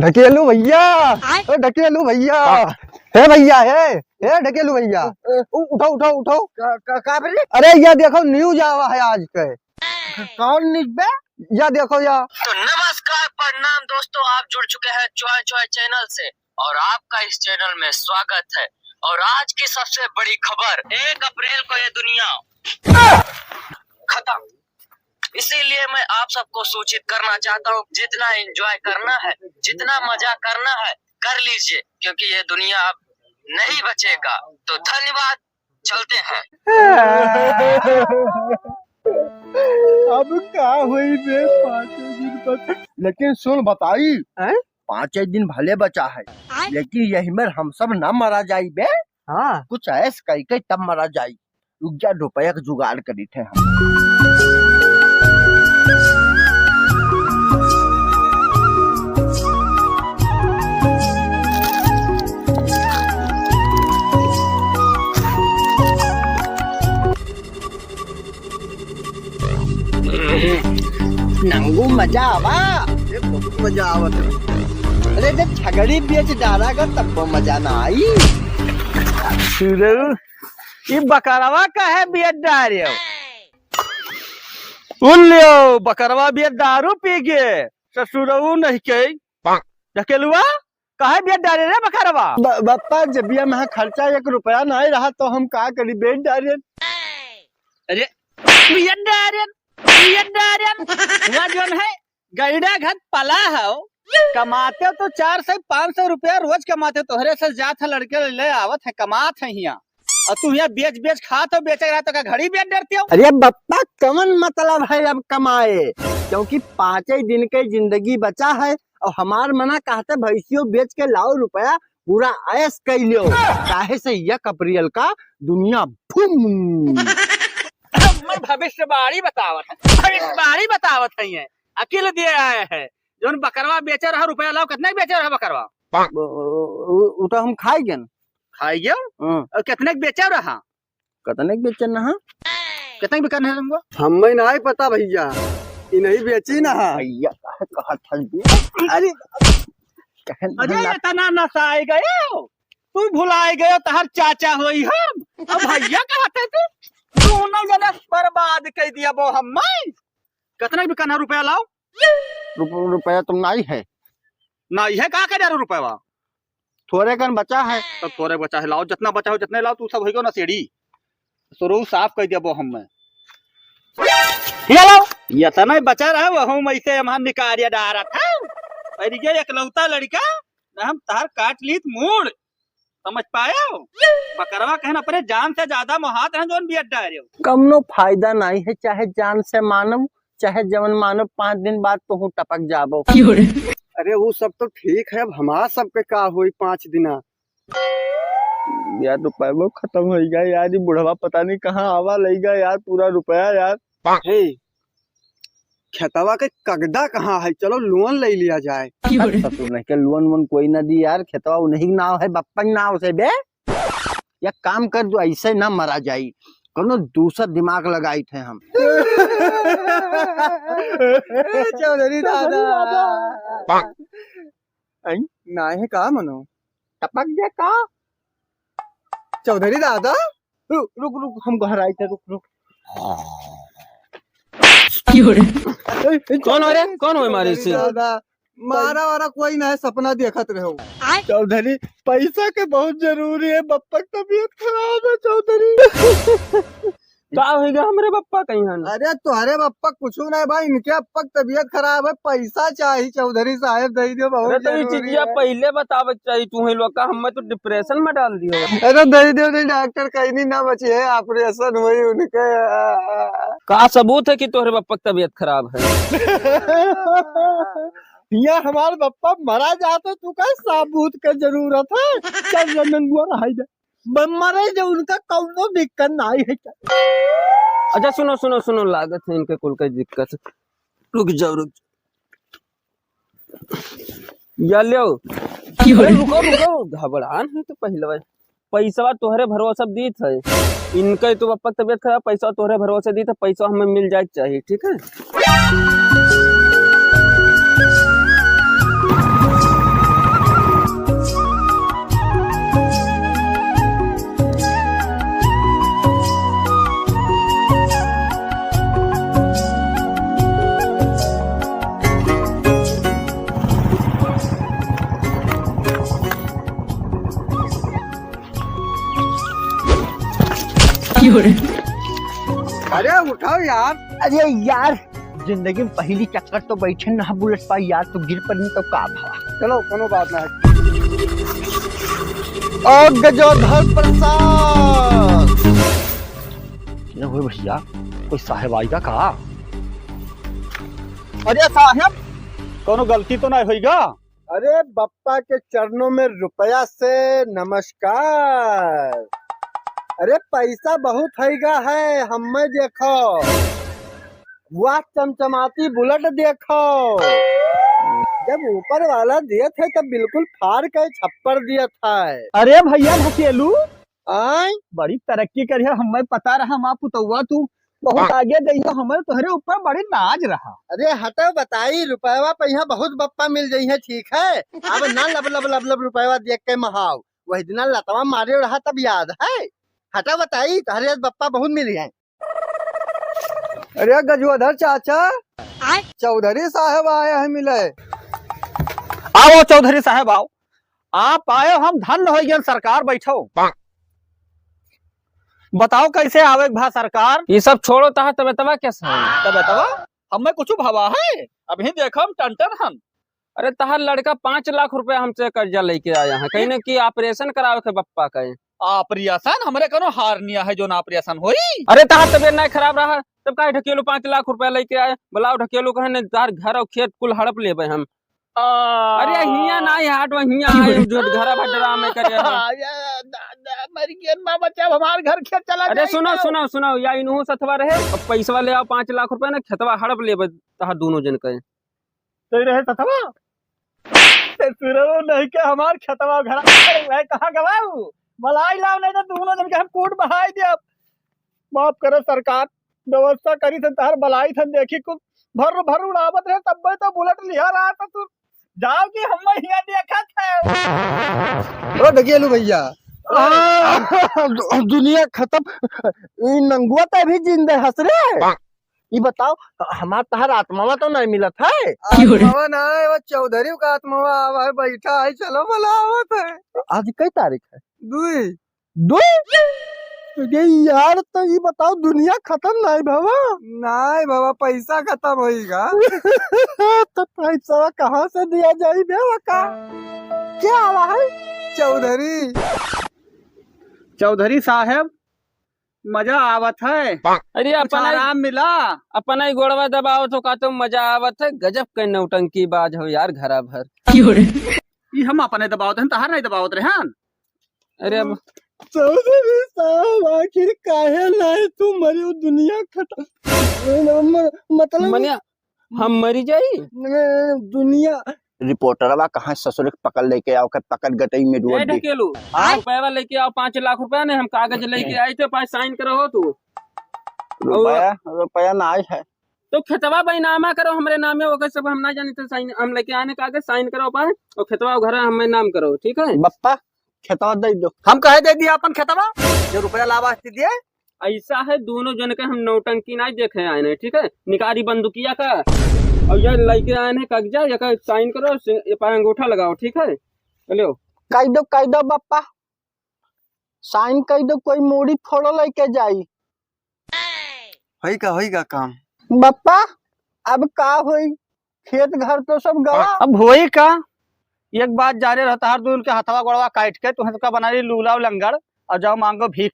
ढकेलू भैया, ढकेलू भैया, है भैया है ढकेलू भैया। उठो उठो उठो। अरे ये देखो न्यूज आवा है आज के। कौन न्यूज बे? या देखो या। तो नमस्कार प्रणाम दोस्तों, आप जुड़ चुके हैं चॉय चॉय चैनल से और आपका इस चैनल में स्वागत है। और आज की सबसे बड़ी खबर, 1 अप्रैल को ये दुनिया खत्म। इसीलिए मैं आप सबको सूचित करना चाहता हूँ, जितना एंजॉय करना है, जितना मजा करना है कर लीजिए, क्योंकि ये दुनिया अब नहीं बचेगा। तो धन्यवाद, चलते हैं। अब क्या हुई बे 5 दिन तक। लेकिन सुन बताई, 5 दिन भले बचा है, लेकिन यही में हम सब न मरा जाई बे। हाँ कुछ ऐस कई तब मरा जाई। रुक जा, रुपया का जुगाड़ करी थे हम। नंगू मजा आवा, मजा आवत। अरे जब छगड़ी बेच डाला का तब मजा ना आई। ये बकरवा का है बियत डारियो। सुन लियो, बकरवा बियत दारू पी के ससुरऊ नहीं के ढकेलुआ काहे बियत डारे रे बकरवा। बप्पा जब ये में खर्चा 1 रुपया नहीं रहा तो हम का करी, बेच डाले। अरे बियत डारे जो है गैड़ा घर पला है, कमाते तो 400-500 रुपया रोज कमाते। तोहरे से जात है लड़के ले आवत है, कमात है यहाँ, और तू यहाँ बेच खात हो, बेचे रहा तो का घड़ी बेच डरती हो। अरे बप्पा कमन मतलब है अब कमाए, क्योंकि 5 दिन के जिंदगी बचा है और हमार मना कहते भैंसियों बेच के लाओ रुपया, पूरा ऐश कर लियो। काहे से 1 अप्रैल का दुनिया भविष्यवाणी बतावत है ये अकेले दिए आए हैं। जो बकरवा बेचे रहा रुपया लाओ, कितने बेचे रहा बकरवा? वो तो हम खाई गया और कितने बेचा रहा? कितने बेचन ना, कितने बिकन है तुमको? हमें नहीं पता भैया, ये नहीं बेची ना भैया। अरे इतना नशाए गए हो, तू भुलाए गए तहर चाचा होई हम। अब भैया कहते तू दोनों जना बर्बाद कर दिया वो हम। कितने बिकन है रुपया लाओ? रुपया तुम नहीं है ना, यह कहा कर रुपया थोड़े कन बचा है। तो थोड़े बचा है, लाओ जितना बचा हो जितने लाओ। तू सब हो ना सीढ़ी शुरू साफ कर दिया वो हम ये था ना बचा रहा वो हम ऐसे हम निकारिया डारा था। अरे ये एकलौता लड़का हम तार काट ली मूड, समझ पाया? बकरवा कहना अपने जान से ज्यादा मुहात है जोन बियत डारे। कमनो फायदा नहीं है, चाहे जान से मानव चाहे जवन मानव 5 दिन बाद तो हूँ टपक जाबो। अरे वो सब तो ठीक है, अब हमारा सबके का हुई 5 दिन यार। रुपया वो खत्म हो गया यार, ये बुढ़वा पता नहीं कहाँ आवा ले गया यार पूरा रुपया यार। खेतवा के कगदा कहाँ है, चलो लोन ले लिया जाए। के लोन कोई ना दी यार, खेतवा उन्हीं नाव है, बप्पन नाव से बे। या काम कर दो, ऐसे ना मरा जाई, कोनो दूसरा दिमाग लगाई थे हम। चौधरी दादा ना है का मनो टपक जा का। चौधरी दादा रुक हम घर आए थे, रुक। कौन हो रे, कौन हो हमारे से? दादा मारा वारा कोई ना है, सपना देखत रहो। चौधरी पैसा के बहुत जरूरी है, बप्पा की तबीयत खराब है चौधरी। क्या होगा हमारे बप्पा कहीं हन? अरे तुम्हारे बप्पा कुछ नहीं भाई, इनके अप्पा की तबीयत खराब है, पैसा चाहिए चौधरी साहब, दे दो बहुत जरूरी है। पहले बतावत चाहिए तू ही लोग का, हमें तो डिप्रेशन में डाल दियो। अरे दे दो नहीं, डॉक्टर कहीं नहीं ना बचे है, ऑपरेशन हुई उनके। का सबूत है कि तुम्हारे बप्पा की तबीयत खराब है? यहाँ हमारे बप्पा मरा जाते तू का सबूत का जरूरत है? चल नंगुआ रहा जा मरे जो उनका कौनो दिक्कत नहीं है। अच्छा सुनो लागत है इनके कुल का दिक्कत। रुक जाओ या लो, रुको घबरान है तो पहले पैसा तोहरे भरोसा दी थे, इनके तो बप्पा तबीयत खराब, पैसा तोहरे भरोसे दी था, पैसा हमें मिल जाए चाहिए, ठीक है? अरे उठाओ यार। अरे यार, जिंदगी में पहली चक्कर तो बैठे ना बुलेट पाई यार, तो गिर पड़ी तो का भावा। चलो कोनो बात ना है। और गजोधर प्रसाद क्या हुए भैया, कोई साहेब आएगा का? अरे साहब, कोनो गलती तो नहीं होईगा? अरे बप्पा के चरणों में रुपया से नमस्कार। अरे पैसा बहुत हैगा है, हमें देखो, वाह चमचमाती बुलेट देखो। जब ऊपर वाला दिया था तब बिल्कुल फाड़ के छप्पर दिया था। अरे भैया ढकेलू, आय बड़ी तरक्की करिए, हमें पता रहा माँ पुतौआ तू बहुत आगे गई, हमें तुम्हारे ऊपर बड़ी नाज रहा। अरे हटो बताई, रुपया पे यहाँ बहुत बप्पा मिल जाई है, ठीक है। अब ना लब लब लब लब रुपया देख के महाव, वही दिन लतवा मारे रहा तब याद है। हटो बताई, तुम्हारे आज बप्पा बहुत मिल है। अरे गजोधर चाचा, चौधरी साहब आए हैं मिले। आओ चौधरी साहब आओ, आप आए, हम धन्य हो गए, सरकार बैठो। बताओ कैसे आवे भा सरकार? ये सब छोड़ो, तहा तबेतवा कैसा है? तब बताओ, हमें कुछ भावा है? अभी देखो हम टंटन हम। अरे तहार लड़का 5 लाख रुपया हमसे कर्जा लेके आया है, कहीं न की ऑपरेशन करावे के बप्पा का। ऑपरेशन हमरे कनो हारनिया है जो ना ऑपरेशन होई। अरे तहार तबियत नहीं खराब रहा तब काहे ढकेलू 5 लाख रुपया लेके आए? बुलाओ ढकेलू, कहने तार घर और खेत कुल हड़प लेबे हम। अरे हिया ना हाट में हिया आए जो घर भडरा में करे। मर गया मां, बच्चा हमार घर खेत चला। अरे सुनो सुनो सुनो, या इनहु सथवा रहे, पैसा ले आओ 5 लाख रुपया ना, खेतवा हड़प लेबे तहार दोनों जन के। तो रहे तथवा नहीं के हमार खेतवा घर कहाँ गवाऊ, मलाई लाओ, नहीं तो दोनों जन के हम कूट बहाई दे। माफ करो सरकार, व्यवस्था करी थे तार बलाई थे, देखी कुछ भर भर उड़ावत रहे, तब तो बुलेट लिया रहा था। तू जाओ कि हम यहाँ देखा था। ओ ढकेलू भैया, दुनिया खत्म, नंगुआ तो भी जिंदा हंस रे। ये बताओ, हमार तहार आत्मावा तो नहीं मिलत है? आत्मावा ना है, वो चौधरी का आत्मावा आवा है, बैठा है, चलो बुलावत है। आज कई तारीख है? 2। दो ये यार, तो ये बताओ, दुनिया खत्म नहीं बाबा? नहीं बाबा, पैसा खत्म होएगा। तो पैसा कहाँ से दिया जाए बेवा का? क्या आवा है? चौधरी चौधरी साहब, मजा आवत है, अरे कुछ अपना आराम मिला। अपना ही गोड़वा दबाओ तो का तो मजा आवत है। गजब के नौटंकी बाज हो यार, घरा भर। ये हम अपने दबावत हैं, तहार नहीं दबावत रहे हैं। अरे अब चौधरी साहब, आखिर काहे नहीं तू मरी, दुनिया खत्म, मतलब मनिया हम मरी जाई। दुनिया। रिपोर्टरवा कहाँ ससुर पकड़ लेके आओ, कर पकड़ गटई में ए डुबो दे। ढकेलू, रुपया लेके आओ 5 लाख रुपया ने, हम कागज लेके आए थे, पास साइन करो हो तू। रुपया ना है तो खेतवा बैनामा करो हमरे नामे, वो सब हम ना जाने तो साइन हम लेके आने कागज साइन करो पाए, और खेतवा घर हमें नाम करो, ठीक है? बप्पा खेतवा दे दो। हम कहे दे दिया अपन खेतवा, जो रुपया लावास्ती दिए। ऐसा है, दोनों जन के हम नौटंकी नहीं देखे आए हैं, ठीक है? निकारी बंदुकिया का, और ये लेके आए हैं कागजा, ये साइन करो, ये पाए अंगूठा लगाओ, ठीक है? चलो कह दो बप्पा, साइन कह दो, कोई मोड़ी फोड़ो लेके जाई। होइगा काम। बप्पा अब का होई, खेत घर तो सब गवा। अब होई का, एक बात जारे रहता, हर दून के हथवा गोड़वा काट के तुम का बना ली लूला लंगड़, और जाओ मांगो भीख।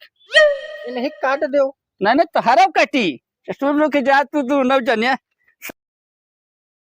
इन्हें काट दो। नहीं तो हरब कटी, के जा तू दोनों जनिया